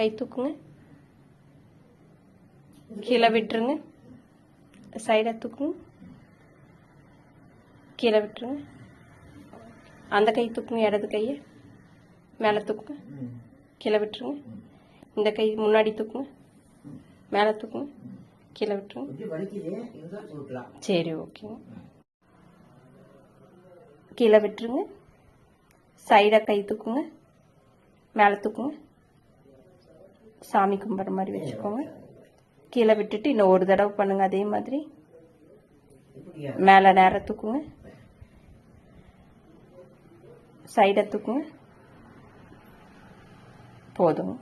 கை தூக்குங்க, கீழே விட்டுருங்க. சைடாக தூக்குங்க, கீழே விட்டுருங்க. அந்த கை தூக்குங்க, இடது கையை மேலே தூக்குங்க, கீழே விட்டுருங்க. இந்த கை முன்னாடி தூக்குங்க, மேலே தூக்குங்க, கீழே விட்டுருங்க. சரி, ஓகேங்க. கீழே விட்டுருங்க. சைடாக கை தூக்குங்க, மேலே தூக்குங்க. சாமி கும்பிட்ற மாதிரி வச்சுக்கோங்க. கீழே விட்டுட்டு இன்னும் ஒரு தடவை பண்ணுங்க. அதே மாதிரி மேலே நேராக தூக்குங்க, சைடாக தூக்குங்க. போதும்.